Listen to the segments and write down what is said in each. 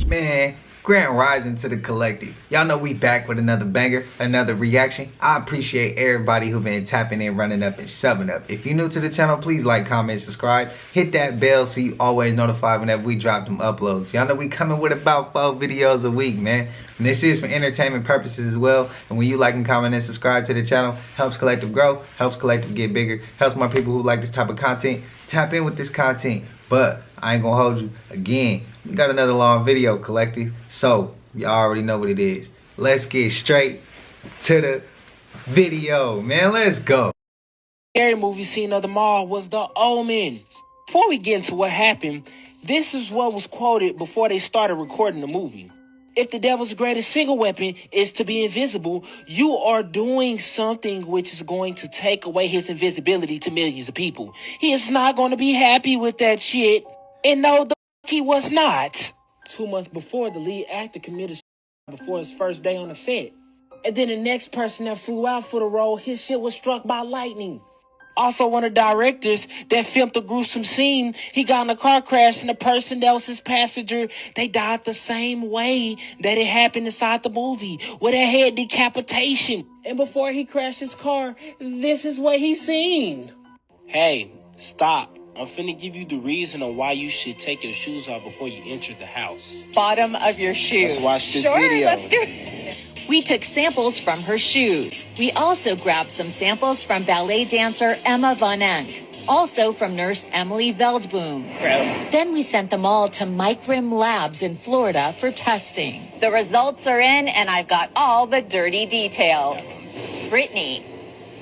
Man, grand rising to the collective. Y'all know we back with another banger, another reaction. I appreciate everybody who been tapping in, running up, and subbing up. If you're new to the channel, please like, comment, subscribe. Hit that bell so you always notified whenever we drop them uploads. Y'all know we coming with about 4 videos a week, man. And this is for entertainment purposes as well. And when you like and comment and subscribe to the channel, helps collective grow, helps collective get bigger, helps more people who like this type of content tap in with this content. But I ain't gonna hold you again. We got another long video, collective. So you already know what it is. Let's get straight to the video, man. Let's go. Scary movie scene of them all was the Omen. Before we get into what happened, this is what was quoted before they started recording the movie. If the devil's greatest single weapon is to be invisible, you are doing something which is going to take away his invisibility to millions of people. He is not going to be happy with that shit. And no, he was not. 2 months before, the lead actor committed before his first day on the set. And then the next person that flew out for the role, his shit was struck by lightning. Also, one of the directors that filmed the gruesome scene, he got in a car crash and the person that was his passenger, they died the same way that it happened inside the movie, with a head decapitation. And before he crashed his car, this is what he seen. Hey, stop. I'm finna give you the reason on why you should take your shoes off before you enter the house. Bottom of your shoe. Let's watch this video. video. Let's do it. We took samples from her shoes. We also grabbed some samples from ballet dancer Emma Van Enck, also from nurse Emily Veldboom. Gross. Then we sent them all to Micrim Labs in Florida for testing. The results are in, and I've got all the dirty details. Brittany.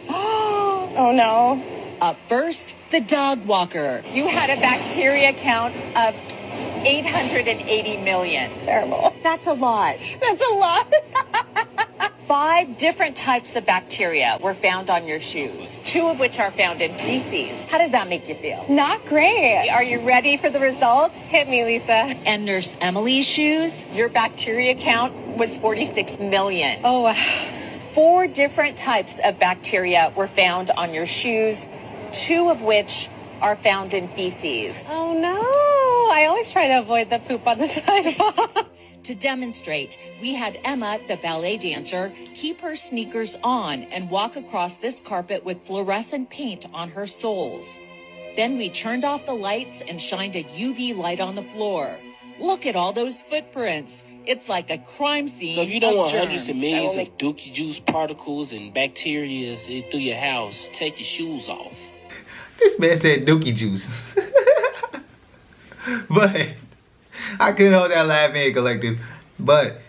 Oh no. Up first, the dog walker. You had a bacteria count of 880 million. Terrible. That's a lot. That's a lot. 5 different types of bacteria were found on your shoes, 2 of which are found in feces. How does that make you feel? Not great. Are you ready for the results? Hit me, Lisa. And Nurse Emily's shoes, your bacteria count was 46 million. Oh, wow. 4 different types of bacteria were found on your shoes, 2 of which are found in feces. Oh no. I always try to avoid the poop on the sidewalk. To demonstrate, we had Emma, the ballet dancer, keep her sneakers on and walk across this carpet with fluorescent paint on her soles. Then we turned off the lights and shined a UV light on the floor. Look at all those footprints. It's like a crime scene. So if you don't want germs. hundreds of millions of dookie juice particles and bacteria through your house, take your shoes off. This man said dookie juice. But I couldn't hold that laugh in, collective. But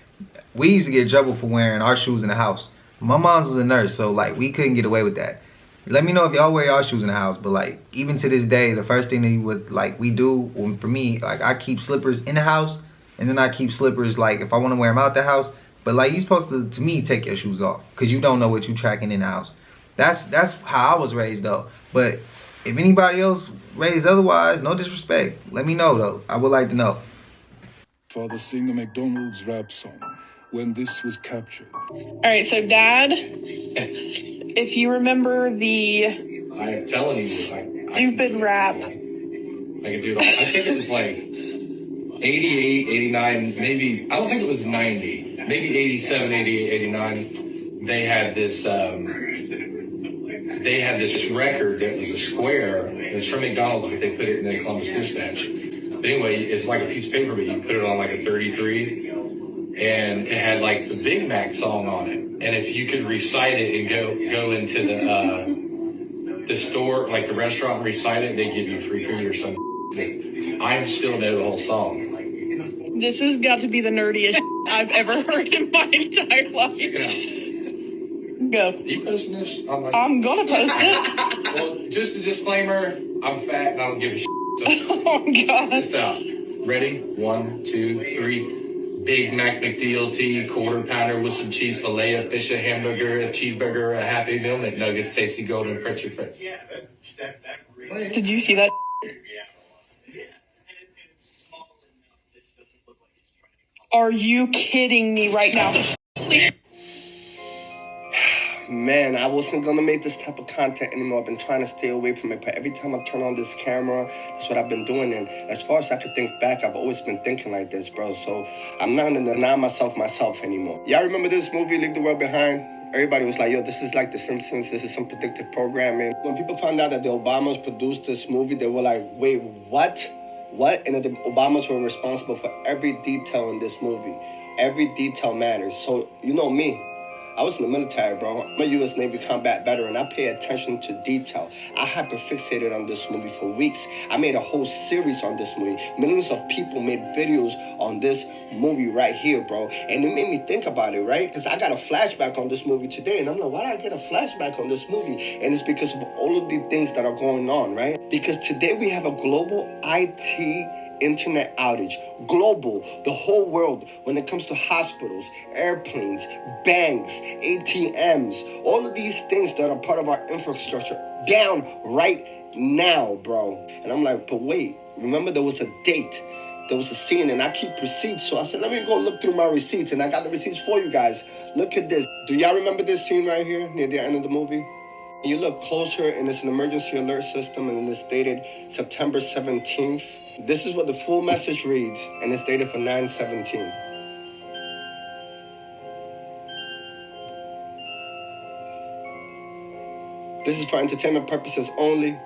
we used to get in trouble for wearing our shoes in the house. My mom's was a nurse, so like we couldn't get away with that. Let me know if y'all wear y'all shoes in the house. But like even to this day, the first thing that you would like we do, for me, like I keep slippers in the house, and then I keep slippers like if I want to wear them out the house. But like you supposed to me take your shoes off because you don't know what you tracking in the house. That's how I was raised though. But if anybody else raised otherwise, no disrespect. Let me know though. I would like to know. Father sing a McDonald's rap song when this was captured. All right, so Dad, if you remember the I'm telling you, stupid rap. I can do it all. I think it was like 88, 89, maybe, I don't think it was 90, maybe 87, 88, 89. They had this record that was a square. It was from McDonald's, but they put it in the Columbus Dispatch. But anyway, it's like a piece of paper, but you put it on like a 33, and it had like the Big Mac song on it. And if you could recite it and go into the store, like the restaurant, and recite it, they give you free food or something. I still know the whole song. This has got to be the nerdiest I've ever heard in my entire life. Yeah. Go. Are you posting this? I'm gonna post it. Well, just a disclaimer, I'm fat and I don't give a shit. So Oh God. this out. Ready? 1, 2, 3. Big Mac McDLT, quarter pounder with some cheese fillet, a fish, a hamburger, a cheeseburger, a Happy Meal, McNuggets, tasty golden French fries. Did you see that? Are you kidding me right now? man, I wasn't gonna make this type of content anymore. I've been trying to stay away from it, but every time I turn on this camera, that's what I've been doing. And as far as I could think back, I've always been thinking like this, bro. So I'm not gonna deny myself anymore. Y'all remember this movie, Leave the World Behind? Everybody was like, yo, this is like The Simpsons. This is some predictive programming. When people found out that the Obamas produced this movie, they were like, wait, what? What? And the Obamas were responsible for every detail in this movie. Every detail matters. So, you know me. I was in the military, bro. I'm a U.S. Navy combat veteran. I pay attention to detail. I hyperfixated on this movie for weeks. I made a whole series on this movie. Millions of people made videos on this movie right here, bro. And it made me think about it, right? Because I got a flashback on this movie today. And I'm like, why did I get a flashback on this movie? And it's because of all of the things that are going on, right? Because today we have a global IT internet outage. Global, the whole world, when it comes to hospitals, airplanes, banks, ATMs, all of these things that are part of our infrastructure down right now, bro. And I'm like, but wait, remember there was a date, there was a scene, and I keep receipts. So I said, let me go look through my receipts, and I got the receipts for you guys. Look at this. Do y'all remember this scene right here near the end of the movie? You look closer, and it's an emergency alert system, and it's dated September 17th. This is what the full message reads, and it's dated for 9/17. This is for entertainment purposes only.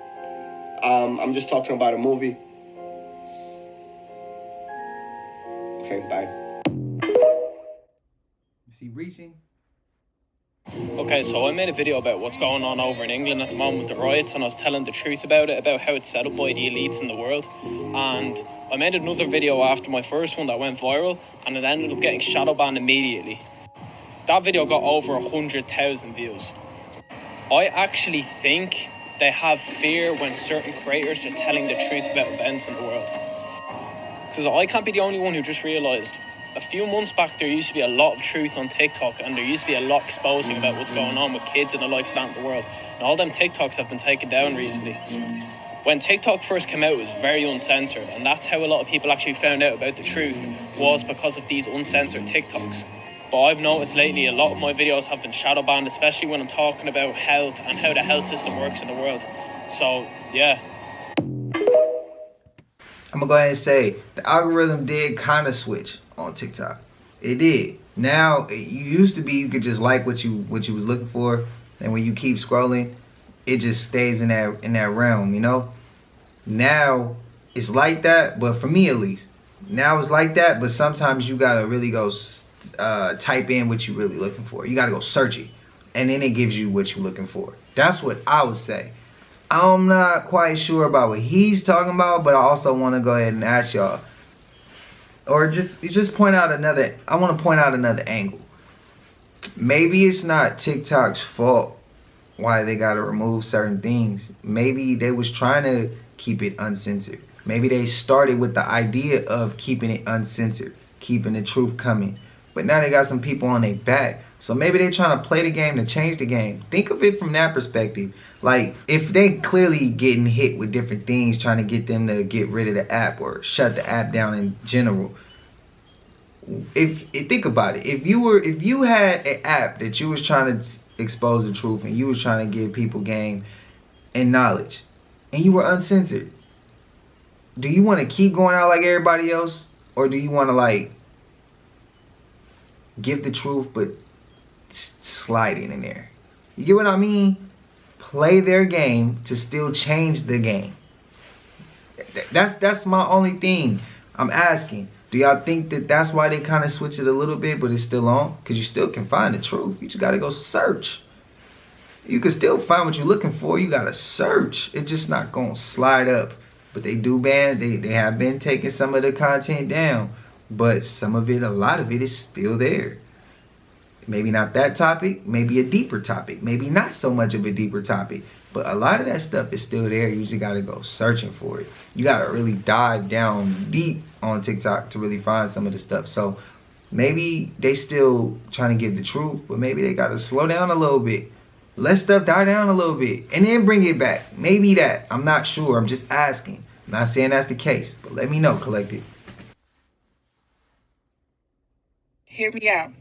I'm just talking about a movie. Okay, bye. Is he reaching? Okay, so I made a video about what's going on over in England at the moment with the riots, and I was telling the truth about it, about how it's set up by the elites in the world. And I made another video after my first one that went viral, and it ended up getting shadow banned immediately. That video got over 100,000 views. I actually think they have fear when certain creators are telling the truth about events in the world. Because I can't be the only one who just realised a few months back there used to be a lot of truth on TikTok, and there used to be a lot exposing about what's going on with kids and the likes of that in the world. And all them TikToks have been taken down recently. When TikTok first came out, it was very uncensored, and that's how a lot of people actually found out about the truth, was because of these uncensored TikToks. But I've noticed lately a lot of my videos have been shadow banned, especially when I'm talking about health and how the health system works in the world. So, yeah. I'm gonna go ahead and say the algorithm did kind of switch on TikTok. It did. Now you used to be you could just like what you was looking for, and when you keep scrolling, it just stays in that realm, you know. Now it's like that, but for me at least, now it's like that. But sometimes you gotta really go type in what you're really looking for. You gotta go search it, and then it gives you what you're looking for. That's what I would say. I'm not quite sure about what he's talking about, but I also want to go ahead and ask y'all, or just point out another. I want to point out another angle. Maybe it's not TikTok's fault why they gotta remove certain things. Maybe they was trying to keep it uncensored. Maybe they started with the idea of keeping it uncensored, keeping the truth coming. But now they got some people on their back. So maybe they're trying to play the game to change the game. Think of it from that perspective. Like, if they clearly getting hit with different things, trying to get them to get rid of the app or shut the app down in general. If think about it. If you had an app that you was trying to expose the truth and you was trying to give people game and knowledge, and you were uncensored, do you want to keep going out like everybody else, or do you want to like give the truth but slide in there? You get what I mean? Play their game to still change the game. That's my only thing I'm asking. Do y'all think that that's why they kind of switch it a little bit, but it's still on? Because you still can find the truth. You just got to go search. You can still find what you're looking for. You got to search. It's just not going to slide up. But they do ban. They have been taking some of the content down. But some of it, a lot of it is still there. Maybe not that topic, maybe a deeper topic, maybe not so much of a deeper topic, but a lot of that stuff is still there. You just gotta go searching for it. You gotta really dive down deep on TikTok to really find some of the stuff. So maybe they still trying to give the truth, but maybe they gotta slow down a little bit. Let stuff die down a little bit and then bring it back. Maybe that, I'm not sure, I'm just asking. I'm not saying that's the case, but let me know, collective. Hear me out.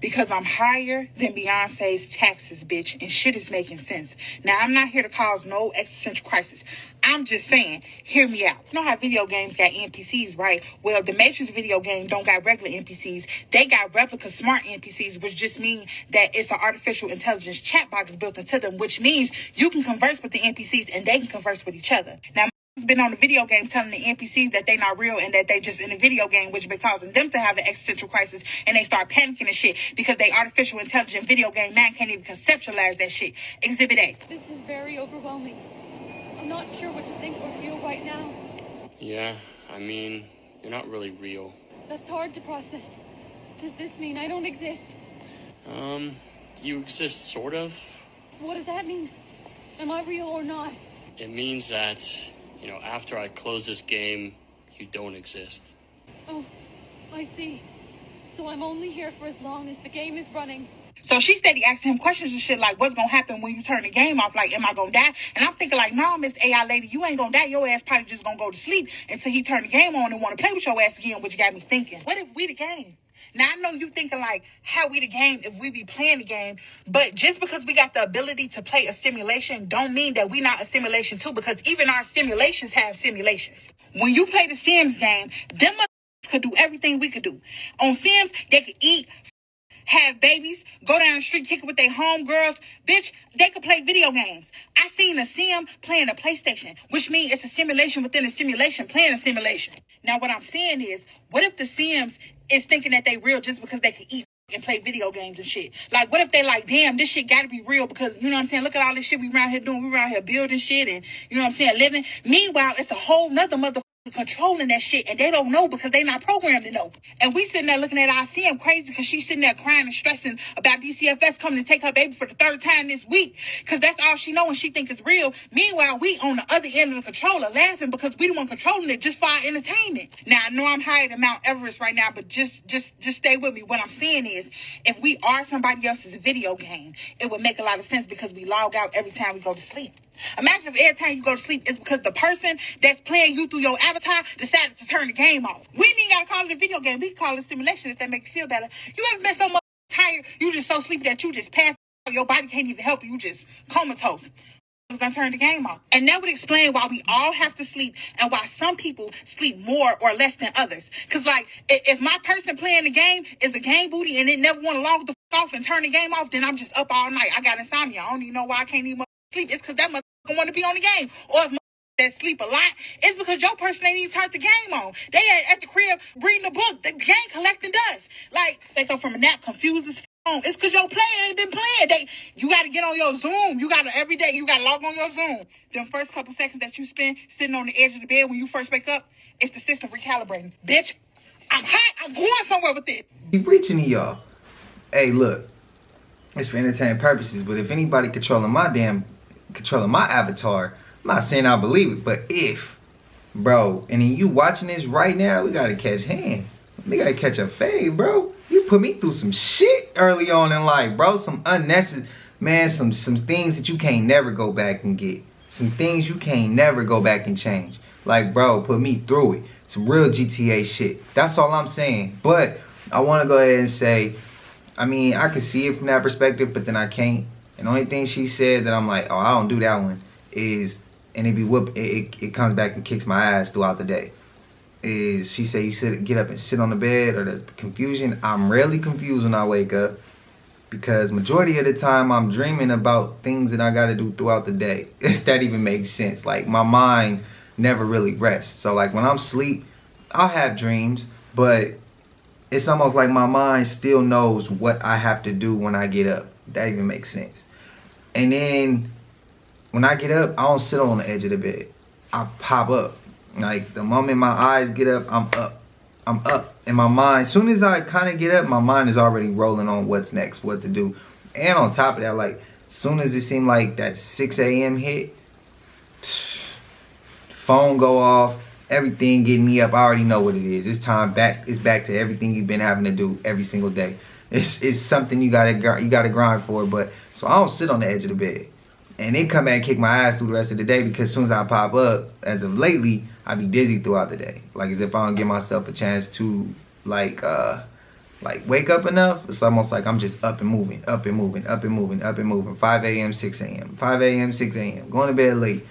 because I'm higher than Beyonce's taxes, bitch, and shit is making sense. Now, I'm not here to cause no existential crisis. I'm just saying, hear me out. You know how video games got NPCs, right? Well, the Matrix video game don't got regular NPCs. They got replica smart NPCs, which just mean that it's an artificial intelligence chat box built into them, which means you can converse with the NPCs and they can converse with each other. Now, has been on the video game telling the NPCs that they not real and that they just in a video game, which been causing them to have an existential crisis, and they start panicking and shit because they artificial intelligent video game man can't even conceptualize that shit. Exhibit A. This is very overwhelming. I'm not sure what to think or feel right now. Yeah, I mean, you're not really real. That's hard to process. Does this mean I don't exist? You exist, sort of. What does that mean? Am I real or not? It means that, you know, after I close this game, you don't exist. Oh, I see. So I'm only here for as long as the game is running. So she steady asking him questions and shit like, what's gonna happen when you turn the game off? Like, am I gonna die? And I'm thinking like, no, Miss AI lady, you ain't gonna die. Your ass probably just gonna go to sleep until he turn the game on and want to play with your ass again, which got me thinking, what if we the game? Now, I know you thinking like, how we the game if we be playing the game, but just because we got the ability to play a simulation don't mean that we not a simulation too, because even our simulations have simulations. When you play the Sims game, them could do everything we could do. On Sims, they could eat, have babies, go down the street, kick it with their homegirls. Bitch, they could play video games. I seen a sim playing a PlayStation, which means it's a simulation within a simulation playing a simulation. Now, what I'm saying is, what if the Sims is thinking that they real just because they can eat and play video games and shit? Like, what if they like, damn, this shit gotta be real because, you know what I'm saying, look at all this shit we around here doing. We around here building shit and, you know what I'm saying, living. Meanwhile, it's a whole nother motherfucker controlling that shit and they don't know because they not programmed to know. And we sitting there looking at our sim crazy because she's sitting there crying and stressing about DCFS coming to take her baby for the third time this week because that's all she know and she think it's real. Meanwhile, we on the other end of the controller laughing because we the one controlling it just for our entertainment. Now, I know I'm higher than Mount Everest right now, but just stay with me. What I'm saying is, if we are somebody else's video game, it would make a lot of sense because we log out every time we go to sleep. Imagine if every time you go to sleep, it's because the person that's playing you through your avatar decided to turn the game off. We ain't even got to call it a video game. We can call it simulation if that makes you feel better. You ever been so much tired, you just so sleepy that you just pass out, your body can't even help you, you just comatose. We're going to turn the game off. And that would explain why we all have to sleep and why some people sleep more or less than others. Because, like, if my person playing the game is a game booty and they never want to log the off and turn the game off, then I'm just up all night. I got insomnia. I don't even know why I can't even sleep. It's because that motherfucker want to be on the game. Or if that sleep a lot, it's because your person ain't even turned the game on. They at the crib reading a book, the game collecting dust. Like, they go from a nap confused as it's because your player ain't been playing. You got to get on your Zoom. You got to, every day, you got to log on your Zoom. Them first couple seconds that you spend sitting on the edge of the bed when you first wake up, it's the system recalibrating. Bitch, I'm hot. I'm going somewhere with it. Keep reaching to y'all. Hey, look, it's for entertainment purposes, but if anybody controlling my avatar, I'm not saying I believe it, but if, bro, and then you watching this right now, we got to catch hands. We got to catch a fade, bro. You put me through some shit early on in life, bro. Some unnecessary, man, some things that you can't never go back and get. Some things you can't never go back and change. Like, bro, put me through it. Some real GTA shit. That's all I'm saying. But I want to go ahead and say, I mean, I can see it from that perspective, but then I can't. And the only thing she said that I'm like, oh, I don't do that one is, and it comes back and kicks my ass throughout the day. Is she said you get up and sit on the bed, or the confusion. I'm rarely confused when I wake up because majority of the time I'm dreaming about things that I got to do throughout the day. If that even makes sense. Like, my mind never really rests. So like when I'm asleep, I'll have dreams, but it's almost like my mind still knows what I have to do when I get up. That even makes sense. And then when I get up, I don't sit on the edge of the bed. I pop up. Like, the moment my eyes get up, I'm up. I'm up. And my mind, as soon as I kind of get up, my mind is already rolling on what's next, what to do. And on top of that, like, as soon as it seemed like that 6 a.m. hit, phone go off, everything getting me up, I already know what it is. It's time back. It's back to everything you've been having to do every single day. It's something you gotta grind for. But so I don't sit on the edge of the bed. And then come back and kick my ass through the rest of the day because as soon as I pop up, as of lately, I be dizzy throughout the day. Like, as if I don't give myself a chance to, like, Like, wake up enough, it's almost like I'm just up and moving, up and moving, up and moving, up and moving. 5 a.m., 6 a.m., 5 a.m., 6 a.m., going to bed late.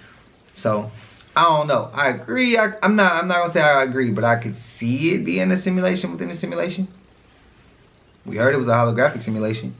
So, I don't know. I agree. I'm not gonna say I agree, but I could see it being a simulation within a simulation. We heard it was a holographic simulation.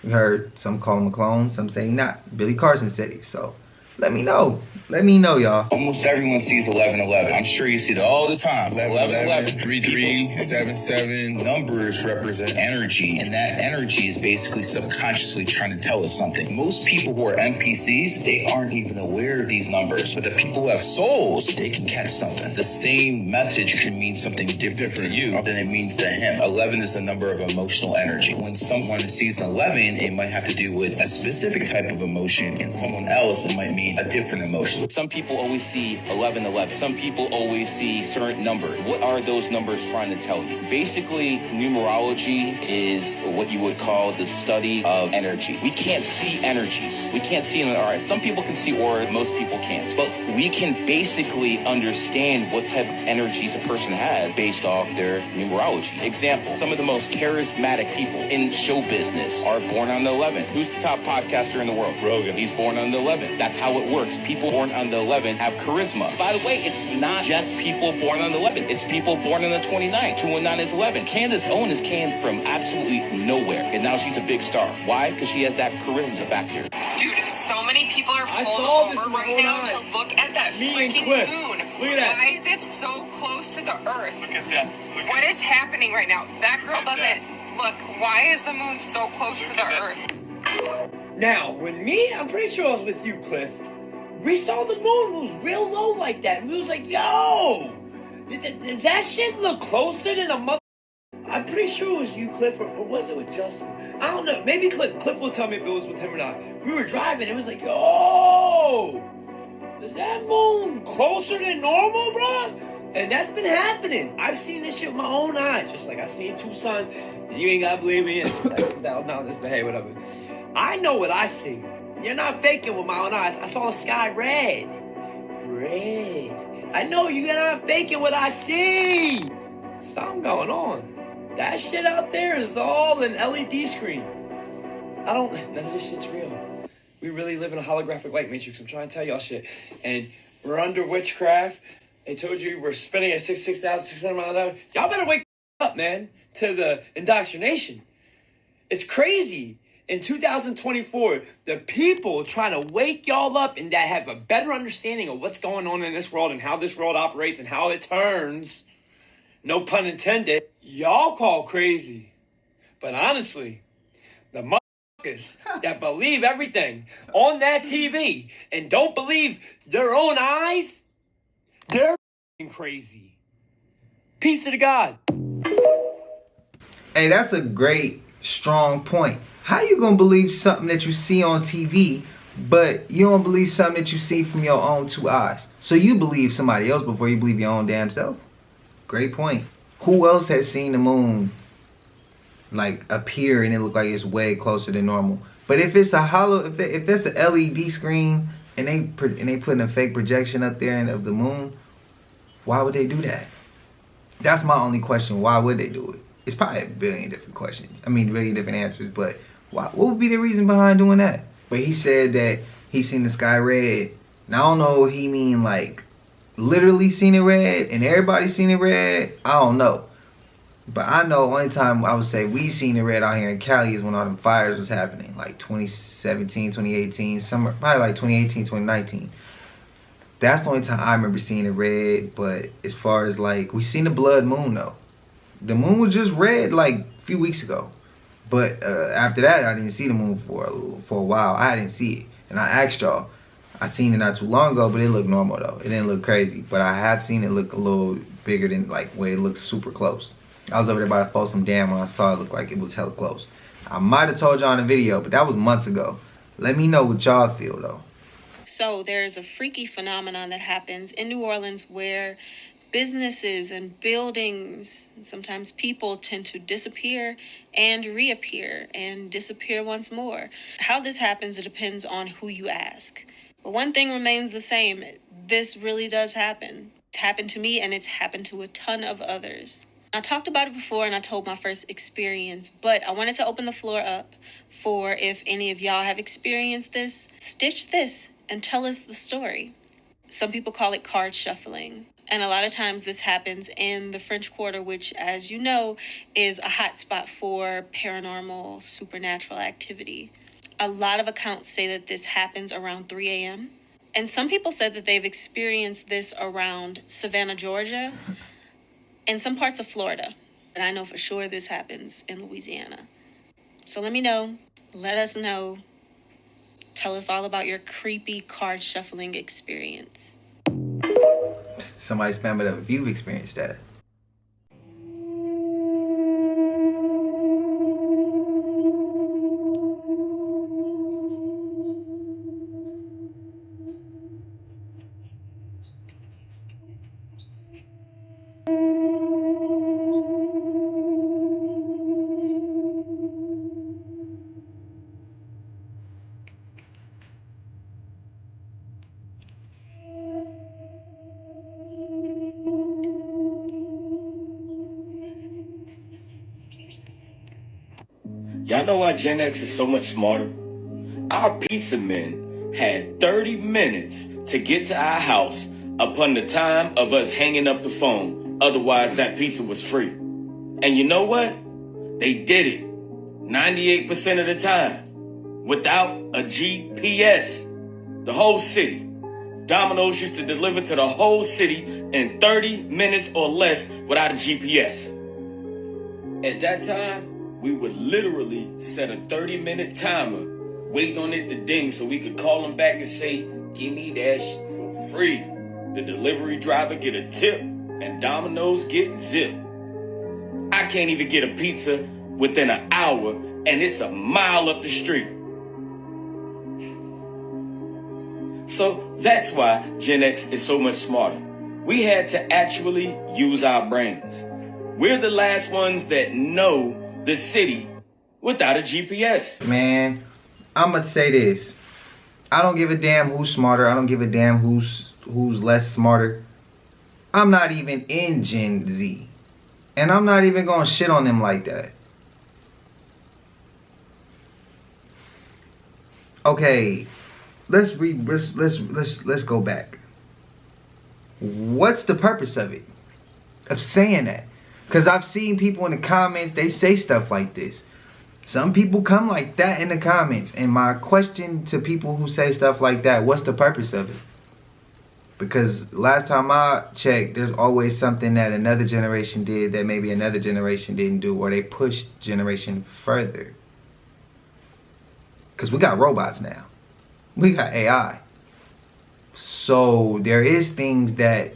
We heard some call him a clone, some say not. Billy Carson said it. So let me know. Let me know, y'all. Almost everyone sees 1111. I'm sure you see it all the time. 1111, 3377. Numbers represent energy, and that energy is basically subconsciously trying to tell us something. Most people who are NPCs, they aren't even aware of these numbers. But the people who have souls, they can catch something. The same message can mean something different to you than it means to him. 11 is the number of emotional energy. When someone sees an 11, it might have to do with a specific type of emotion, and someone else, it might mean a different emotion. Some people always see 1111. Some people always see certain numbers. What are those numbers trying to tell you? Basically, numerology is what you would call the study of energy. We can't see energies. We can't see them in our eyes. Some people can see auras, most people can't. But we can basically understand what type of energies a person has based off their numerology. Example, some of the most charismatic people in show business are born on the 11th. Who's the top podcaster in the world? Rogan. He's born on the 11th. That's how it works. People born on the 11th have charisma. By the way, it's not just people born on the 11th. It's people born on the 29th. 219 is 11. Candace Owens came from absolutely nowhere, and now she's a big star. Why? Because she has that charisma factor. Dude, so many people are pulled over right now to look at that freaking moon. Look at that. Why is it so close to the Earth? Look at that. What is happening right now? That girl doesn't... Look, why is the moon so close to the Earth? Now, I'm pretty sure I was with you, Cliff. We saw the moon was real low like that. And we was like, yo, does that shit look closer than a mother? I'm pretty sure it was you, Cliff, or was it with Justin? I don't know. Maybe Cliff will tell me if it was with him or not. We were driving. It was like, yo, is that moon closer than normal, bro? And that's been happening. I've seen this shit with my own eyes. Just like I seen two suns. And you ain't gotta believe me. It's $1,000 behave, whatever. I know what I see. You're not faking with my own eyes. I saw the sky red. Red. I know you're not faking what I see. Something going on. That shit out there is all an LED screen. None of this shit's real. We really live in a holographic light matrix. I'm trying to tell y'all shit. And we're under witchcraft. They told you we're spinning at 66,600 miles an hour. Y'all better wake up, man, to the indoctrination. It's crazy. In 2024, the people trying to wake y'all up and that have a better understanding of what's going on in this world and how this world operates and how it turns, no pun intended, y'all call crazy. But honestly, the motherfuckers that believe everything on that TV and don't believe their own eyes, they're crazy. Peace to the God. Hey, that's a great, strong point. How you gonna believe something that you see on TV, but you don't believe something that you see from your own two eyes? So you believe somebody else before you believe your own damn self? Great point. Who else has seen the moon like appear and it look like it's way closer than normal? But if it's a if there's an LED screen and they putting a fake projection up there of the moon, why would they do that? That's my only question. Why would they do it? It's probably a billion different questions. I mean, really different answers, but what would be the reason behind doing that? But he said that he seen the sky red. Now, I don't know what he mean, like, literally seen it red and everybody seen it red. I don't know. But I know only time I would say we seen it red out here in Cali is when all them fires was happening, like 2017, 2018, summer, probably like 2018, 2019. That's the only time I remember seeing it red. But as far as like, we seen the blood moon though. The moon was just red like a few weeks ago. But after that, I didn't see the moon for a while. I didn't see it. And I asked y'all. I seen it not too long ago, but it looked normal though. It didn't look crazy. But I have seen it look a little bigger than like where it looks super close. I was over there by the Folsom Dam when I saw it look like it was hella close. I might have told y'all in the video, but that was months ago. Let me know what y'all feel though. So there's a freaky phenomenon that happens in New Orleans where businesses and buildings, and sometimes people, tend to disappear and reappear and disappear once more. How this happens, it depends on who you ask. But one thing remains the same. This really does happen. It's happened to me and it's happened to a ton of others. I talked about it before and I told my first experience, but I wanted to open the floor up for if any of y'all have experienced this. Stitch this and tell us the story. Some people call it card shuffling. And a lot of times this happens in the French Quarter, which, as you know, is a hotspot for paranormal, supernatural activity. A lot of accounts say that this happens around 3 a.m. And some people said that they've experienced this around Savannah, Georgia, and some parts of Florida. And I know for sure this happens in Louisiana. So let me know. Let us know. Tell us all about your creepy card shuffling experience. Somebody spam it up if you've experienced that. Y'all know why Gen X is so much smarter? Our pizza men had 30 minutes to get to our house upon the time of us hanging up the phone. Otherwise, that pizza was free. And you know what? They did it 98% of the time without a GPS. The whole city. Domino's used to deliver to the whole city in 30 minutes or less without a GPS. At that time, we would literally set a 30-minute timer, waiting on it to ding so we could call them back and say, give me that shit for free. The delivery driver get a tip and Domino's get zip. I can't even get a pizza within an hour and it's a mile up the street. So that's why Gen X is so much smarter. We had to actually use our brains. We're the last ones that know the city without a GPS. Man, I'm gonna say this. I don't give a damn who's smarter. I don't give a damn who's less smarter. I'm not even in Gen Z. And I'm not even gonna shit on them like that. Okay, let's go back. What's the purpose of it? Of saying that? Because I've seen people in the comments, they say stuff like this. Some people come like that in the comments. And my question to people who say stuff like that, what's the purpose of it? Because last time I checked, there's always something that another generation did that maybe another generation didn't do, or they pushed generation further. Because we got robots now. We got AI. So there is things that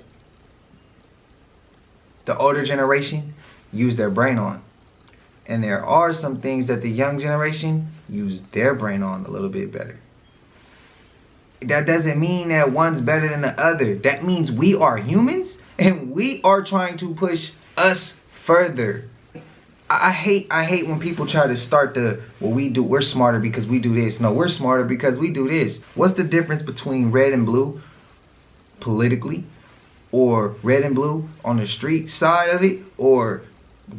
the older generation use their brain on. And there are some things that the young generation use their brain on a little bit better. That doesn't mean that one's better than the other. That means we are humans and we are trying to push us further. I hate when people try to start we're smarter because we do this. No, we're smarter because we do this. What's the difference between red and blue politically? Or red and blue on the street side of it, or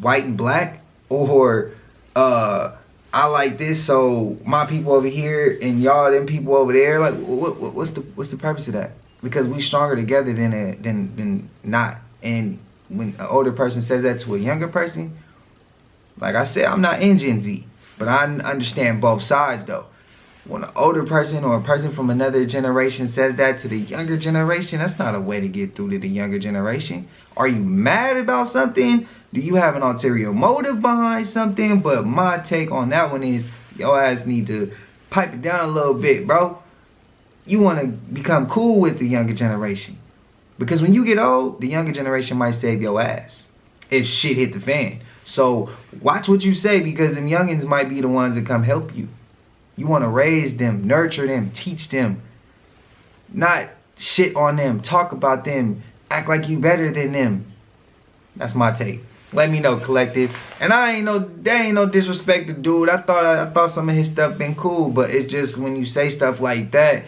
white and black, or I like this, so my people over here and y'all them people over there. Like, what's the purpose of that? Because we stronger together than not. And when an older person says that to a younger person, like I said, I'm not in Gen Z, but I understand both sides though. When an older person or a person from another generation says that to the younger generation, that's not a way to get through to the younger generation. Are you mad about something? Do you have an ulterior motive behind something? But my take on that one is, your ass need to pipe it down a little bit, bro. You want to become cool with the younger generation. Because when you get old, the younger generation might save your ass if shit hit the fan. So watch what you say, because them youngins might be the ones that come help you. You want to raise them, nurture them, teach them. Not shit on them, talk about them, act like you better than them. That's my take. Let me know, collective. And there ain't no disrespect to dude. I thought some of his stuff been cool, but it's just when you say stuff like that,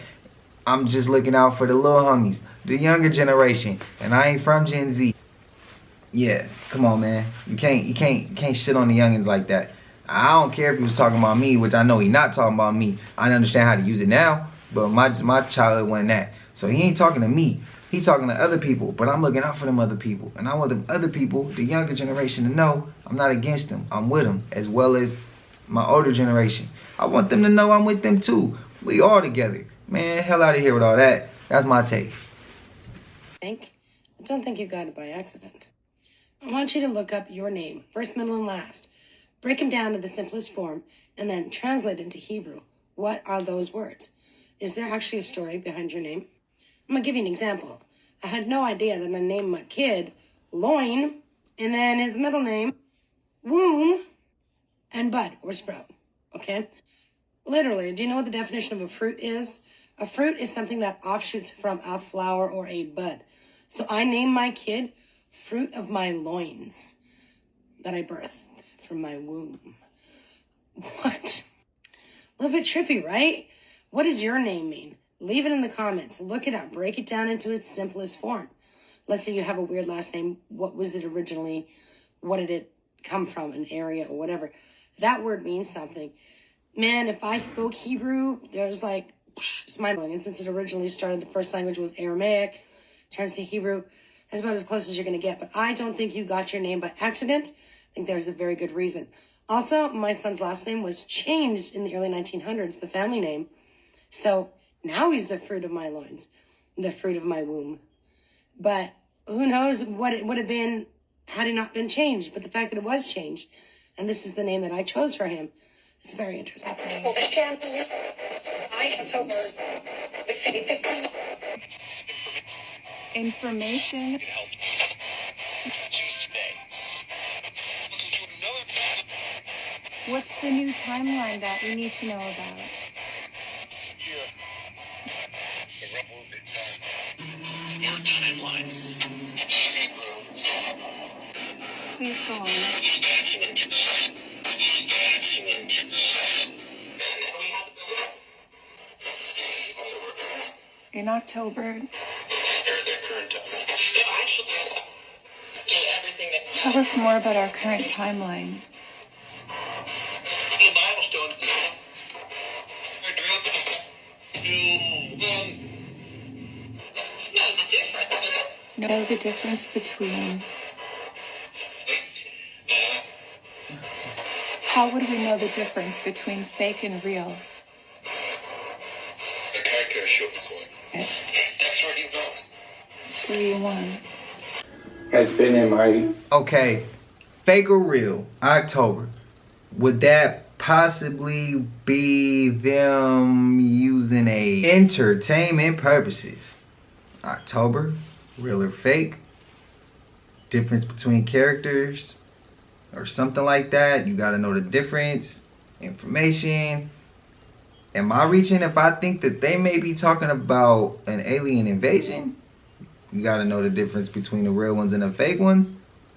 I'm just looking out for the little homies, the younger generation. And I ain't from Gen Z. Yeah, come on, man. You can't shit on the youngins like that. I don't care if he was talking about me, which I know he not talking about me. I understand how to use it now, but my childhood wasn't that. So he ain't talking to me. He talking to other people, but I'm looking out for them other people. And I want them other people, the younger generation, to know I'm not against them. I'm with them, as well as my older generation. I want them to know I'm with them too. We all together. Man, hell out of here with all that. That's my take. I don't think you got it by accident. I want you to look up your name, first, middle, and last. Break them down to the simplest form, and then translate into Hebrew. What are those words? Is there actually a story behind your name? I'm gonna give you an example. I had no idea that I named my kid Loin, and then his middle name, Womb, and Bud, or Sprout, okay? Literally, do you know what the definition of a fruit is? A fruit is something that offshoots from a flower or a bud. So I named my kid Fruit of My Loins, that I birthed from my womb. What? A little bit trippy, right? What does your name mean? Leave it in the comments. Look it up. Break it down into its simplest form. Let's say you have a weird last name. What was it originally? What did it come from? An area or whatever. That word means something. Man, if I spoke Hebrew, there's like, it's mind-blowing. And since it originally started, the first language was Aramaic, turns to Hebrew. That's about as close as you're going to get. But I don't think you got your name by accident. I think there's a very good reason. Also, my son's last name was changed in the early 1900s, the family name. So now he's the fruit of my loins, the fruit of my womb. But who knows what it would have been had it not been changed. But the fact that it was changed, and this is the name that I chose for him, is very interesting. Information. What's the new timeline that we need to know about? Your timeline. Please go on. In October. Tell us more about our current timeline. Know the difference between. How would we know the difference between fake and real? It's where you want. Has been in my... Okay, fake or real, October. Would that possibly be them using a entertainment purposes? October, real or fake? Difference between characters or something like that. You gotta know the difference. Information. Am I reaching if I think that they may be talking about an alien invasion? You gotta know the difference between the real ones and the fake ones.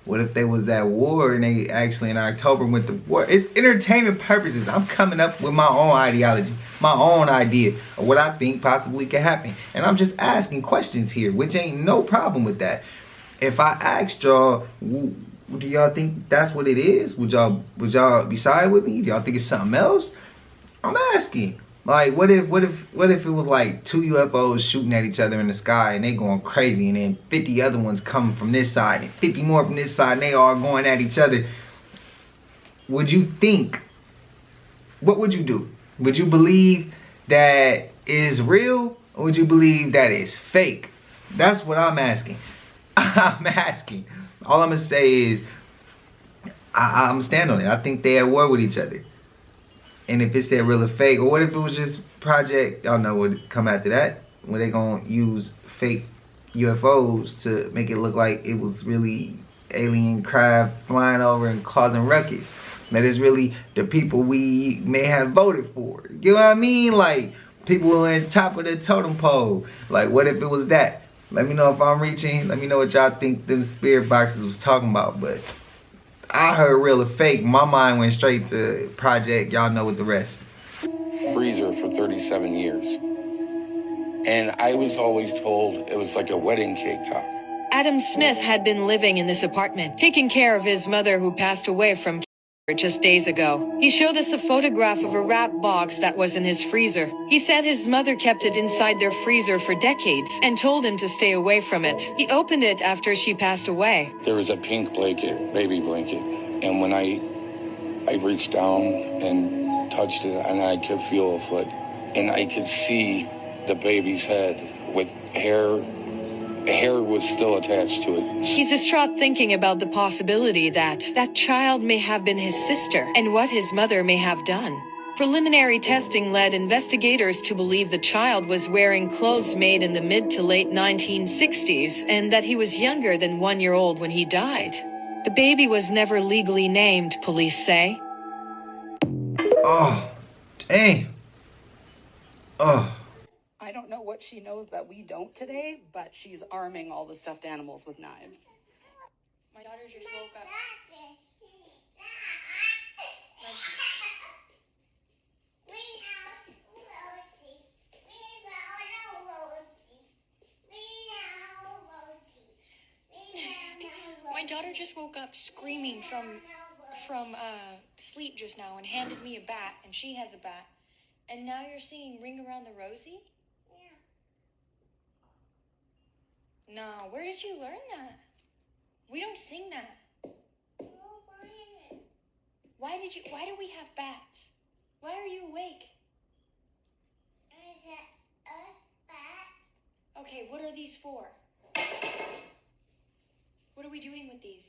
What if they was at war and they actually in October went to war? It's entertainment purposes. I'm coming up with my own ideology, my own idea of what I think possibly could happen. And I'm just asking questions here, which ain't no problem with that. If I asked y'all, do y'all think that's what it is? Would y'all be side with me? Do y'all think it's something else? I'm asking. Like, what if it was like 2 UFOs shooting at each other in the sky and they going crazy, and then 50 other ones coming from this side and 50 more from this side and they all going at each other? Would you think, what would you do? Would you believe that it is real, or would you believe that it's fake? That's what I'm asking. I'm asking. All I'm gonna say is, I'm stand on it. I think they at war with each other. And if it said real or fake, or what if it was just project, y'all know what would come after that, when they gonna use fake UFOs to make it look like it was really alien craft flying over and causing ruckus. That is really the people we may have voted for. You know what I mean? Like, people who are on top of the totem pole. Like, what if it was that? Let me know if I'm reaching. Let me know what y'all think them spirit boxes was talking about. But I heard real or fake. My mind went straight to project. Y'all know what the rest. Freezer for 37 years. And I was always told it was like a wedding cake top. Adam Smith had been living in this apartment, taking care of his mother who passed away from cancer just days ago. He showed us a photograph of a wrap box that was in his freezer. He said his mother kept it inside their freezer for decades and told him to stay away from it. He opened it after she passed away. There was a pink blanket, baby blanket, and when I reached down and touched it, and I could feel a foot, and I could see the baby's head with hair. Hair was still attached to it. He's distraught thinking about the possibility that that child may have been his sister and what his mother may have done. Preliminary testing led investigators to believe the child was wearing clothes made in the mid to late 1960s and that he was younger than 1 year old when he died. The baby was never legally named, police say. Oh, dang. Oh. I don't know what she knows that we don't today, but she's arming all the stuffed animals with knives. My daughter just woke up. My daughter just woke up screaming from sleep just now and handed me a bat, and she has a bat. And now you're singing Ring Around the Rosie? Yeah. No, where did you learn that? We don't sing that. Why do we have bats? Why are you awake? Okay, what are these for? What are we doing with these?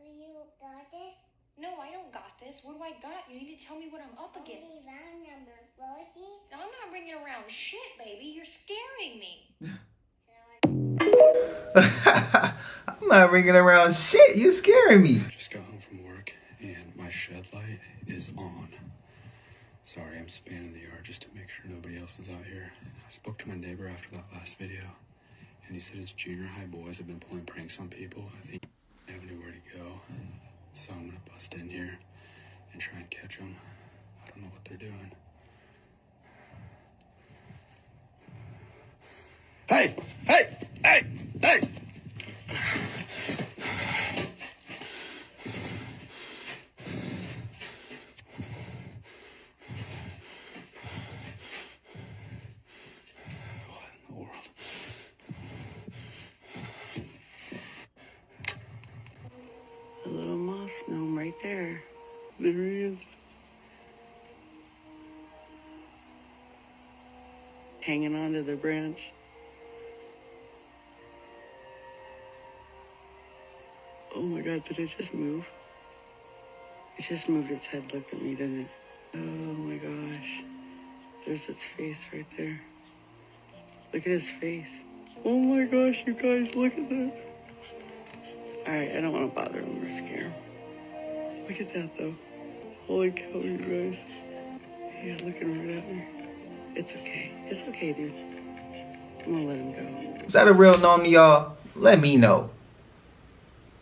You got this? No, I don't got this. What do I got? You need to tell me what I'm up against. I'm not bringing around shit, baby. You're scaring me. I'm not ringing around shit. You scaring me. I just got home from work and my shed light is on. Sorry, I'm spanning the yard just to make sure nobody else is out here. I spoke to my neighbor after that last video, and he said his junior high boys have been pulling pranks on people. I think they have nowhere to go, so I'm gonna bust in here and try and catch them. I don't know what they're doing. Hey! Hey! Hey! Hey! A little moss gnome right there. There he is. Hanging onto the branch. Oh my god, did it just move? It just moved its head, looked at me, didn't it? Oh my gosh. There's its face right there. Look at his face. Oh my gosh, you guys, look at that. Alright, I don't want to bother him or scare him. Look at that though. Holy cow, you guys. He's looking right at me. It's okay. It's okay, dude. I'm gonna let him go. Is that a real gnome to y'all? Let me know.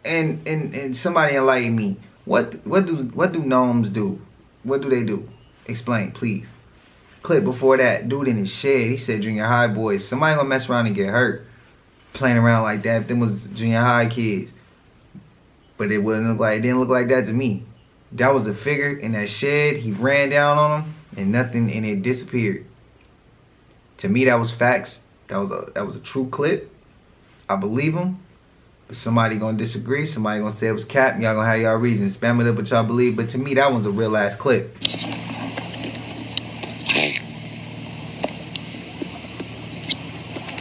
And somebody enlighten me. What do gnomes do? What do they do? Explain, please. Clip before that, dude in his shed, he said junior high boys. Somebody gonna mess around and get hurt playing around like that if them was junior high kids. But it didn't look like that to me. That was a figure in that shed. He ran down on him and it disappeared. To me, that was facts. That was a true clip. I believe him. But somebody gonna disagree. Somebody gonna say it was cap. Y'all gonna have y'all reasons. Spam it up what y'all believe. But to me, that one's a real ass clip.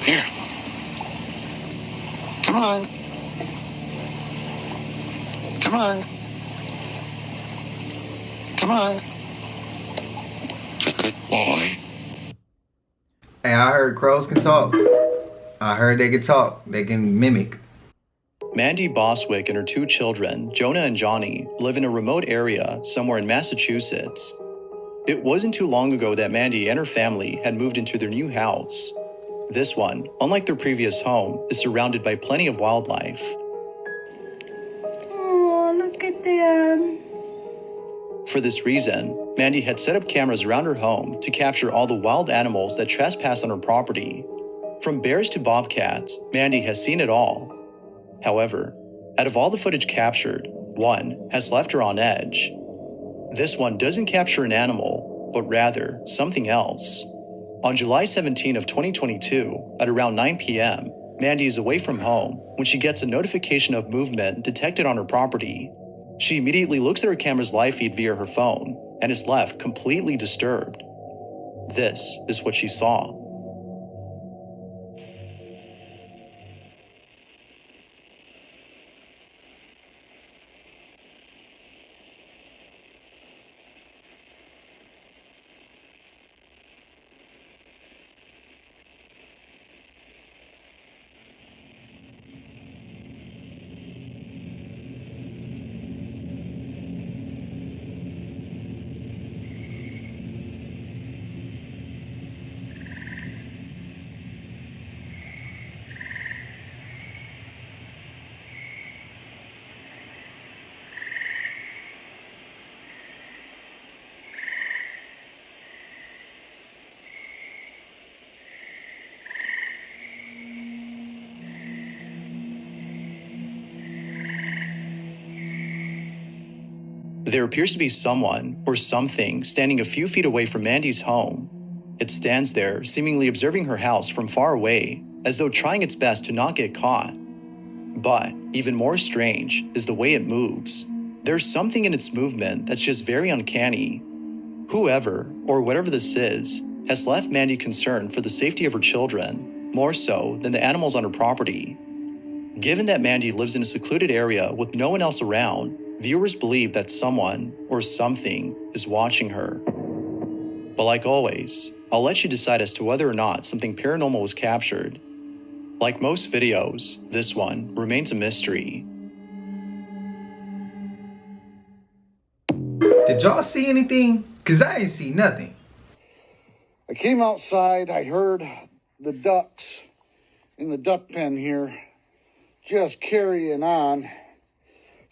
Here. Come on. Come on. Come on. Good boy. Hey, I heard crows can talk. I heard they can talk. They can mimic. Mandy Boswick and her 2 children, Jonah and Johnny, live in a remote area somewhere in Massachusetts. It wasn't too long ago that Mandy and her family had moved into their new house. This one, unlike their previous home, is surrounded by plenty of wildlife. Oh, look at them. For this reason, Mandy had set up cameras around her home to capture all the wild animals that trespass on her property. From bears to bobcats, Mandy has seen it all. However, out of all the footage captured, one has left her on edge. This one doesn't capture an animal, but rather something else. On July 17 of 2022, at around 9 p.m., Mandy is away from home when she gets a notification of movement detected on her property. She immediately looks at her camera's live feed via her phone and is left completely disturbed. This is what she saw. There appears to be someone or something standing a few feet away from Mandy's home. It stands there, seemingly observing her house from far away, as though trying its best to not get caught. But even more strange is the way it moves. There's something in its movement that's just very uncanny. Whoever, or whatever this is, has left Mandy concerned for the safety of her children, more so than the animals on her property. Given that Mandy lives in a secluded area with no one else around, viewers believe that someone or something is watching her. But like always, I'll let you decide as to whether or not something paranormal was captured. Like most videos, this one remains a mystery. Did y'all see anything? Cause I ain't see nothing. I came outside, I heard the ducks in the duck pen here just carrying on.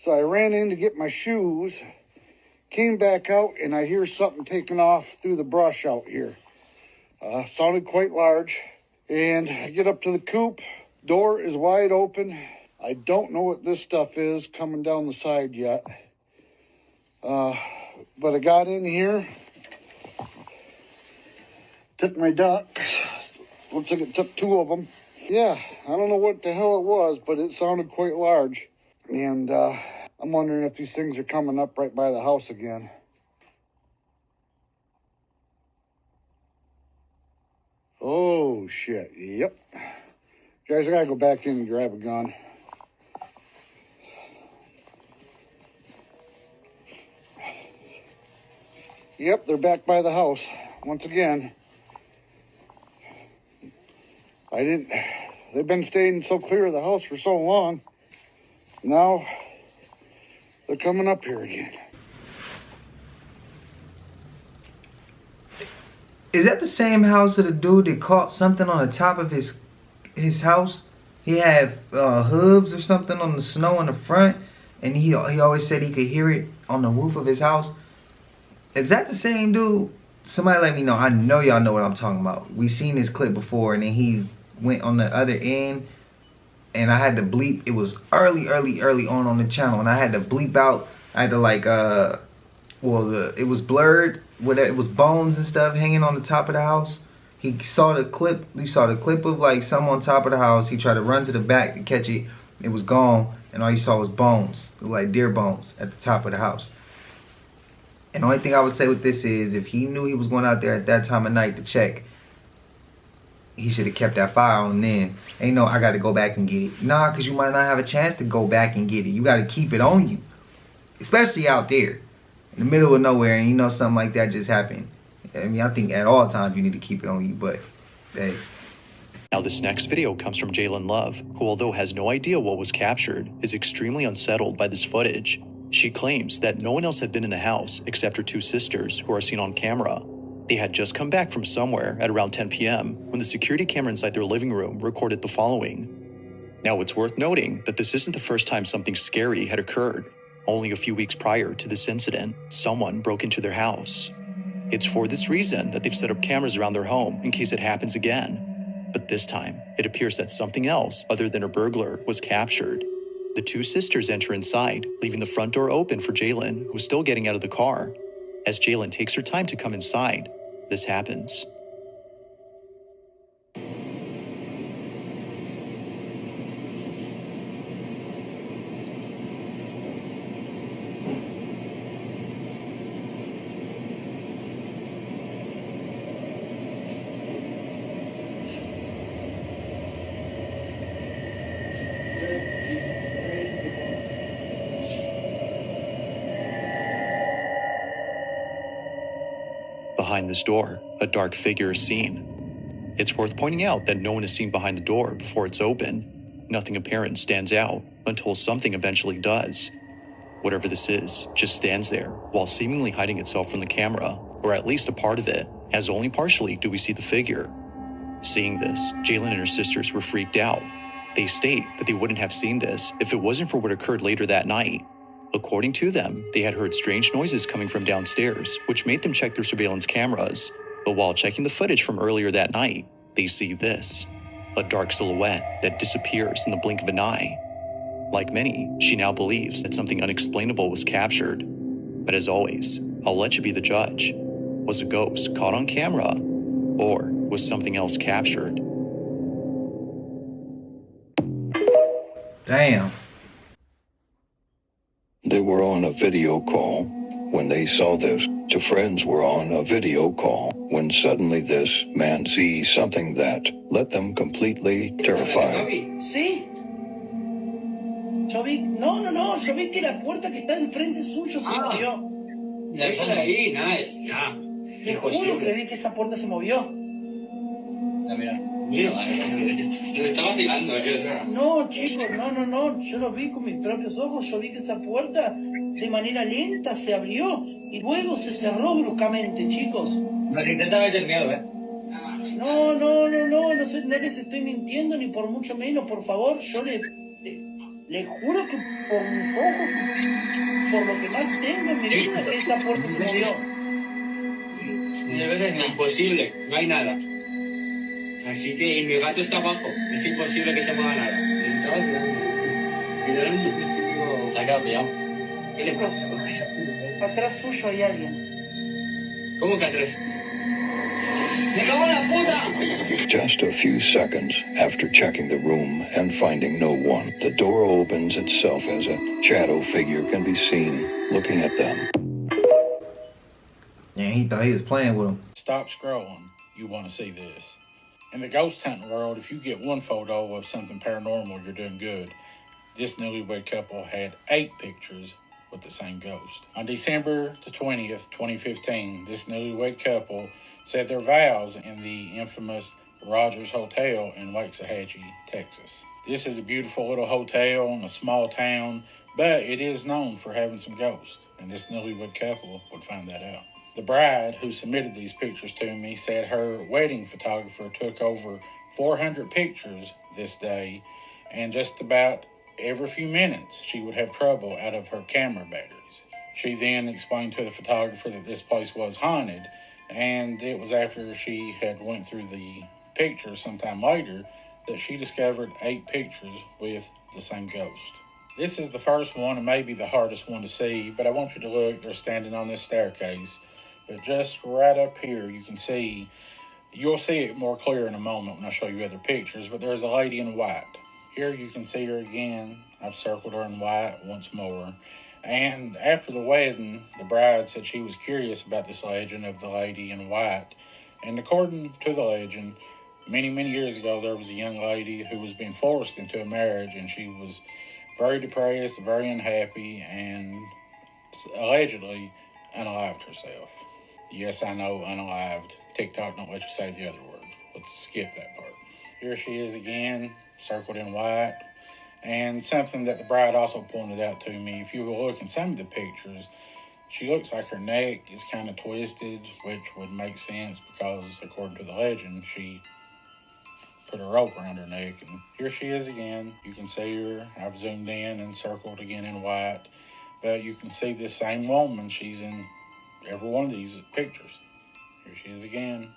So I ran in to get my shoes, came back out, and I hear something taking off through the brush out here. Sounded quite large. And I get up to the coop, door is wide open. I don't know what this stuff is coming down the side yet. But I got in here, took my ducks. Looks like it took two of them. Yeah, I don't know what the hell it was, but it sounded quite large. And I'm wondering if these things are coming up right by the house again. Oh, shit. Yep. Guys, I gotta go back in and grab a gun. Yep, they're back by the house. Once again. They've been staying so clear of the house for so long. Now, they're coming up here again. Is that the same house of the dude that caught something on the top of his house? He had hooves or something on the snow in the front, and he always said he could hear it on the roof of his house. Is that the same dude? Somebody let me know. I know y'all know what I'm talking about. We seen this clip before, and then he went on the other end, and I had to bleep. It was early on the channel, and I had to bleep out. I had to like it was blurred. It was bones and stuff hanging on the top of the house. He saw the clip. You saw the clip of like something on top of the house. He tried to run to the back to catch it. It was gone, and all you saw was bones, like deer bones, at the top of the house. And the only thing I would say with this is, if he knew he was going out there at that time of night to check, he should have kept that fire on then. Ain't no, I got to go back and get it. Nah, because you might not have a chance to go back and get it. You got to keep it on you. Especially out there in the middle of nowhere, and you know something like that just happened. I mean, I think at all times you need to keep it on you, but hey. Now this next video comes from Jalen Love, who although has no idea what was captured, is extremely unsettled by this footage. She claims that no one else had been in the house except her two sisters, who are seen on camera. They had just come back from somewhere at around 10 p.m. when the security camera inside their living room recorded the following. Now it's worth noting that this isn't the first time something scary had occurred. Only a few weeks prior to this incident, someone broke into their house. It's for this reason that they've set up cameras around their home in case it happens again. But this time, it appears that something else other than a burglar was captured. The two sisters enter inside, leaving the front door open for Jalen, who's still getting out of the car. As Jalen takes her time to come inside, this happens. Behind this door, a dark figure is seen. It's worth pointing out that no one is seen behind the door before it's open. Nothing apparent stands out until something eventually does. Whatever this is just stands there while seemingly hiding itself from the camera, or at least a part of it, as only partially do we see the figure. Seeing this, Jalen and her sisters were freaked out. They state that they wouldn't have seen this if it wasn't for what occurred later that night. According to them, they had heard strange noises coming from downstairs, which made them check their surveillance cameras. But while checking the footage from earlier that night, they see this: a dark silhouette that disappears in the blink of an eye. Like many, she now believes that something unexplainable was captured. But as always, I'll let you be the judge. Was a ghost caught on camera, or was something else captured? Damn. They were on a video call when they saw this. Two friends were on a video call when suddenly this man sees something that left them completely terrified. ¿Sí? Yo vi... No, yo vi que la puerta que está enfrente suyo se movió. Esa de ahí, nada. Te juro que vi que esa puerta se movió. Mira, yo estaba tirando. No, chicos, no. Yo lo vi con mis propios ojos. Yo vi que esa puerta de manera lenta se abrió y luego se cerró bruscamente, chicos. No, intenta meter miedo, No les estoy mintiendo ni por mucho menos, por favor. Yo le juro que por mis ojos, por lo que más tengo en mi vida, que esa puerta se movió. De veces es imposible, no hay nada. Así que, y mi gato está abajo, es imposible que se mueva nada. Me estaba tirando. Literalmente se ha quedado pillado. ¿Qué le pasa? Atrás suyo hay alguien. ¿Cómo que atrás? ¡Me cago en la puta! Just a few seconds after checking the room and finding no one, the door opens itself as a shadow figure can be seen looking at them. Yeah, he thought he was playing with him. Stop scrolling. You want to see this. In the ghost hunting world, if you get one photo of something paranormal, you're doing good. This newlywed couple had 8 pictures with the same ghost. On December the 20th, 2015, this newlywed couple said their vows in the infamous Rogers Hotel in Waxahachie, Texas. This is a beautiful little hotel in a small town, but it is known for having some ghosts, and this newlywed couple would find that out. The bride, who submitted these pictures to me, said her wedding photographer took over 400 pictures this day, and just about every few minutes she would have trouble out of her camera batteries. She then explained to the photographer that this place was haunted, and it was after she had went through the pictures sometime later that she discovered 8 pictures with the same ghost. This is the first one and maybe the hardest one to see, but I want you to look. They're standing on this staircase. But just right up here, you can see, you'll see it more clear in a moment when I show you other pictures, but there's a lady in white. Here you can see her again. I've circled her in white once more. And after the wedding, the bride said she was curious about this legend of the lady in white. And according to the legend, many, many years ago, there was a young lady who was being forced into a marriage, and she was very depressed, very unhappy, and allegedly unalived herself. Yes, I know, unalived. TikTok don't let you say the other word. Let's skip that part. Here she is again, circled in white. And something that the bride also pointed out to me, if you will look in some of the pictures, she looks like her neck is kind of twisted, which would make sense because, according to the legend, she put a rope around her neck. And here she is again. You can see her. I've zoomed in and circled again in white. But you can see this same woman. She's in every one of these pictures. Here she is again.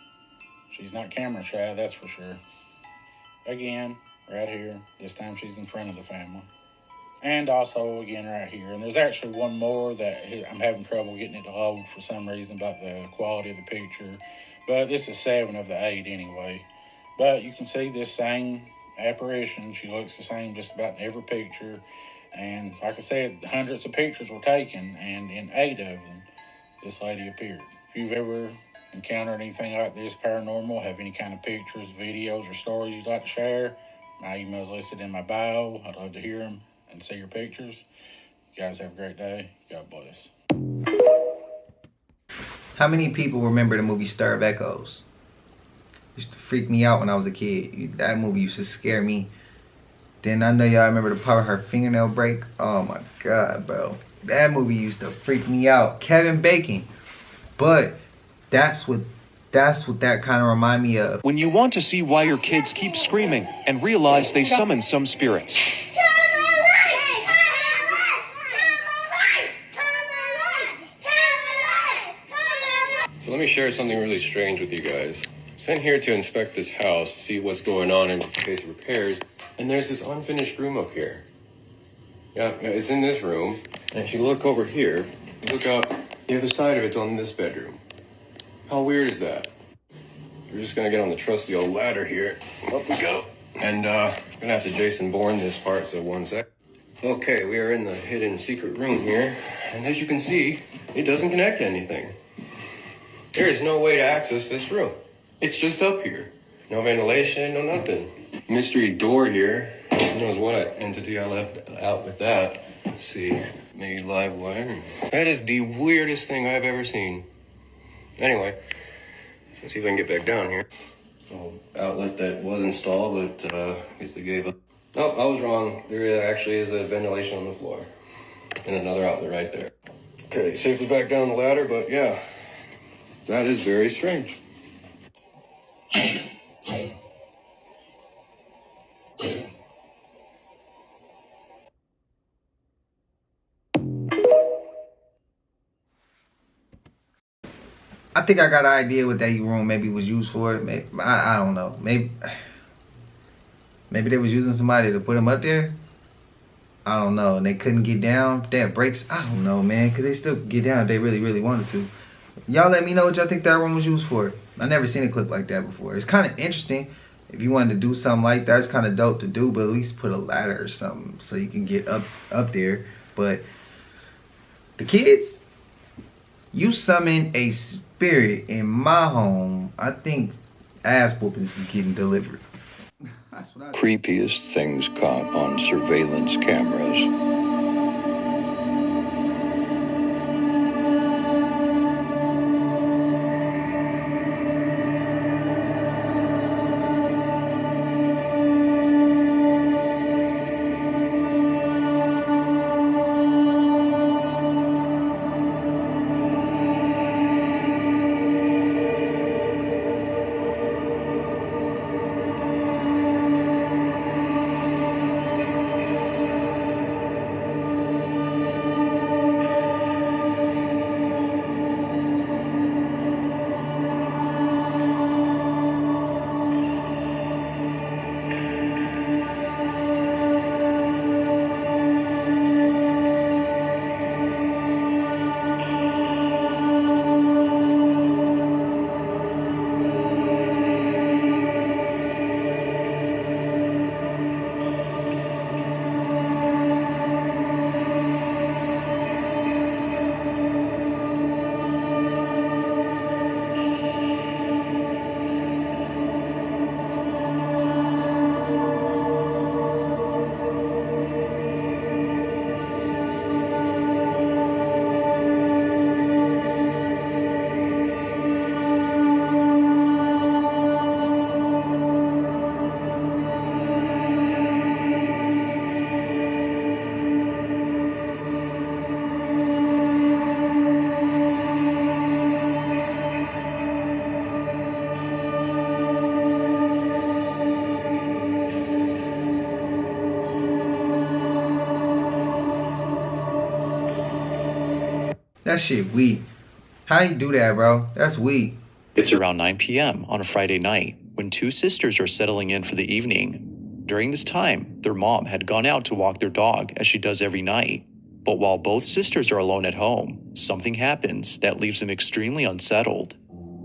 She's not camera shy, that's for sure. Again, right here. This time she's in front of the family. And also, again, right here. And there's actually one more that I'm having trouble getting it to load for some reason about the quality of the picture. But this is 7 of the 8 anyway. But you can see this same apparition. She looks the same just about in every picture. And like I said, hundreds of pictures were taken. And in 8 of them, this lady appeared. If you've ever encountered anything like this paranormal, have any kind of pictures, videos, or stories you'd like to share, my email is listed in my bio. I'd love to hear them and see your pictures. You guys have a great day. God bless. How many people remember the movie Stir of Echoes? It used to freak me out when I was a kid. That movie used to scare me. Then I know y'all remember the part of her fingernail break. Oh my God, bro. That movie used to freak me out. Kevin Bacon. But that's what that kind of remind me of. When you want to see why your kids keep screaming and realize they summon some spirits. So let me share something really strange with you guys. Sent here to inspect this house, see what's going on in case of repairs, and there's this unfinished room up here. Yeah, it's in this room, and if you look over here, look out the other side of it's on this bedroom. How weird is that? We're just gonna get on the trusty old ladder here. Up we go. And gonna have to Jason Bourne this part, so 1 sec. Okay, we are in the hidden secret room here, and as you can see, it doesn't connect to anything. There is no way to access this room. It's just up here. No ventilation, no nothing. Mystery door here. Who knows what entity I left out with that. Let's see. Maybe live wire. That is the weirdest thing I've ever seen. Anyway, let's see if I can get back down here. Oh, outlet that was installed, but I guess they gave up. No, I was wrong. There actually is a ventilation on the floor. And another outlet right there. Okay, safely back down the ladder, but yeah. That is very strange. I think I got an idea what that room maybe was used for. Maybe, I don't know. Maybe they was using somebody to put them up there. I don't know. And they couldn't get down. They had breaks. I don't know, man. Because they still could get down if they really, really wanted to. Y'all let me know what y'all think that room was used for. I never seen a clip like that before. It's kind of interesting. If you wanted to do something like that, it's kind of dope to do. But at least put a ladder or something so you can get up there. But the kids, you summon a spirit in my home. I think ass whoopings is getting delivered. Creepiest things caught on surveillance cameras. That shit weak. How you do that, bro? That's weak. It's around 9 p.m. on a Friday night when two sisters are settling in for the evening. During this time, their mom had gone out to walk their dog as she does every night. But while both sisters are alone at home, something happens that leaves them extremely unsettled.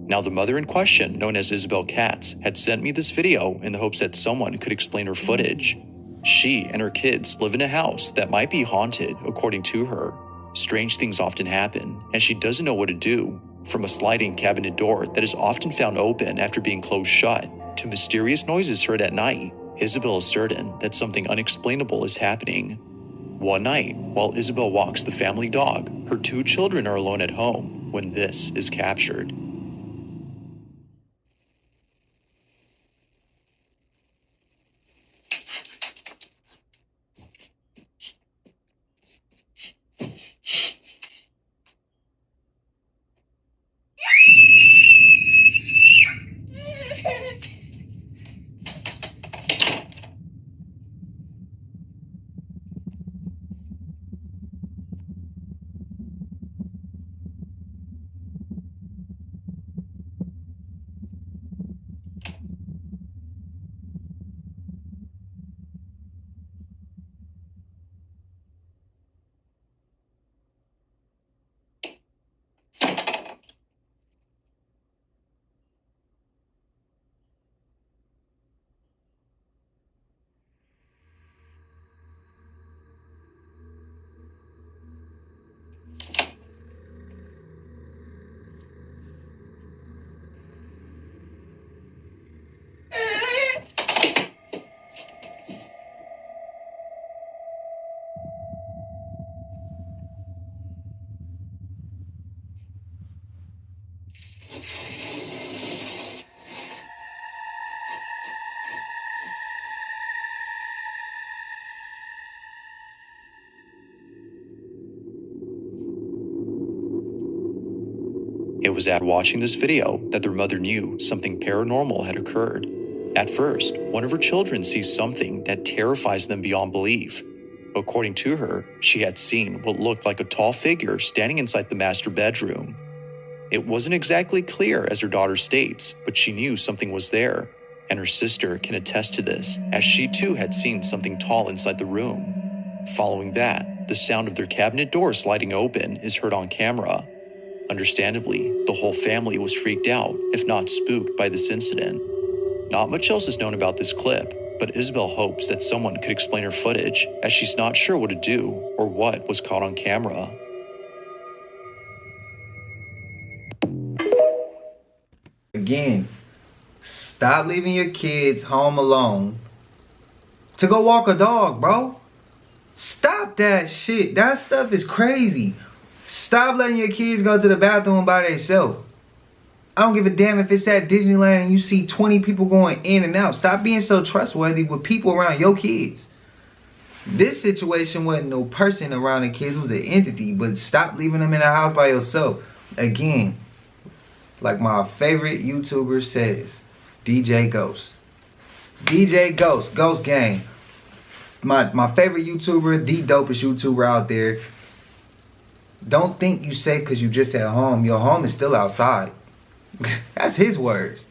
Now, the mother in question, known as Isabel Katz, had sent me this video in the hopes that someone could explain her footage. She and her kids live in a house that might be haunted, according to her. Strange things often happen, and she doesn't know what to do. From a sliding cabinet door that is often found open after being closed shut, to mysterious noises heard at night, Isabel is certain that something unexplainable is happening. One night, while Isabel walks the family dog, her two children are alone at home when this is captured. It was at watching this video that their mother knew something paranormal had occurred. At first, one of her children sees something that terrifies them beyond belief. According to her, she had seen what looked like a tall figure standing inside the master bedroom. It wasn't exactly clear, as her daughter states, but she knew something was there, and her sister can attest to this, as she too had seen something tall inside the room. Following that, the sound of their cabinet door sliding open is heard on camera. Understandably, the whole family was freaked out, if not spooked, by this incident. Not much else is known about this clip, but Isabel hopes that someone could explain her footage, as she's not sure what to do or what was caught on camera. Again, stop leaving your kids home alone to go walk a dog, bro. Stop that shit. That stuff is crazy. Stop letting your kids go to the bathroom by themselves. I don't give a damn if it's at Disneyland and you see 20 people going in and out. Stop being so trustworthy with people around your kids. This situation wasn't no person around the kids, it was an entity. But stop leaving them in the house by yourself. Again, like my favorite YouTuber says, DJ Ghost. DJ Ghost, Ghost Gang. My favorite YouTuber, the dopest YouTuber out there. Don't think you safe because you just at home. Your home is still outside. That's his words.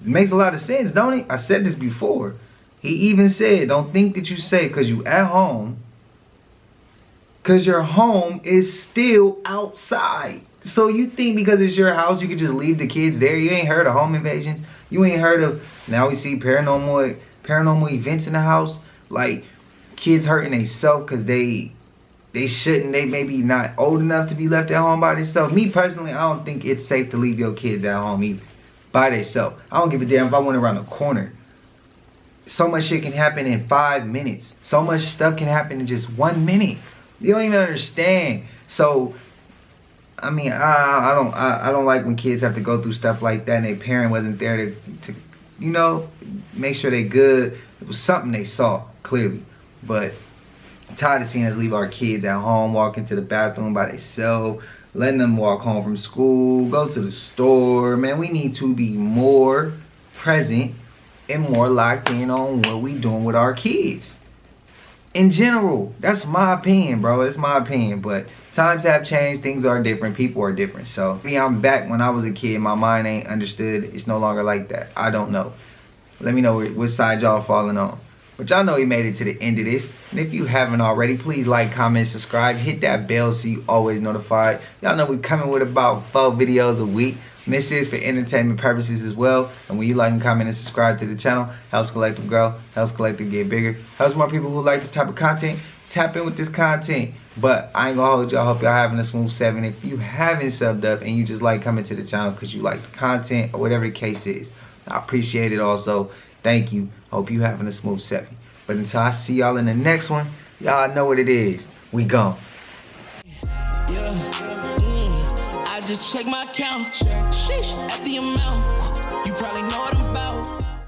It makes a lot of sense, don't it? I said this before. He even said, don't think that you safe because you at home. Because your home is still outside. So you think because it's your house, you can just leave the kids there? You ain't heard of home invasions? You ain't heard of, now we see paranormal events in the house? Like, kids hurting themselves because they shouldn't. They maybe not old enough to be left at home by themselves. Me personally, I don't think it's safe to leave your kids at home either, by themselves. I don't give a damn if I went around the corner. So much shit can happen in 5 minutes. So much stuff can happen in just 1 minute. You don't even understand. So, I mean, I don't like when kids have to go through stuff like that and their parent wasn't there to you know, make sure they good. It was something they saw, clearly. But I'm tired of seeing us leave our kids at home, walk into the bathroom by themselves, letting them walk home from school, go to the store. Man, we need to be more present and more locked in on what we doing with our kids. in general. That's my opinion, bro. It's my opinion. But times have changed. Things are different. People are different. So, me, I'm back. When I was a kid, my mind ain't understood. It's no longer like that. I don't know. Let me know which side y'all falling on. But y'all know he made it to the end of this. And if you haven't already, please like, comment, subscribe. Hit that bell so you always notified. Y'all know we coming with about 4 videos a week. And this is for entertainment purposes as well. And when you like and comment and subscribe to the channel, helps Collective grow, helps Collective get bigger, helps more people who like this type of content tap in with this content. But I ain't gonna hold y'all. Hope y'all having a smooth 7. If you haven't subbed up and you just like coming to the channel because you like the content or whatever the case is, I appreciate it also. Thank you. Hope you having a smooth 7. But until I see y'all in the next one, y'all know what it is. We gone. I just check my account. Sheesh, at the amount. You probably know it.